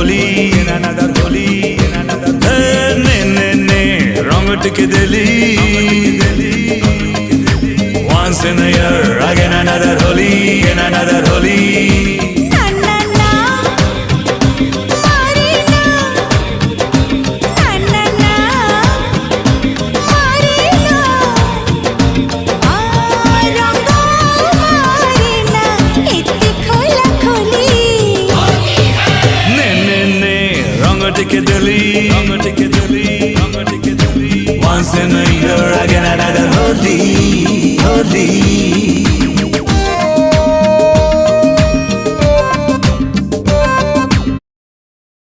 होली ने ने ने रंग टिके दिली once in a year again another holy टिके दिली once in a year again another holy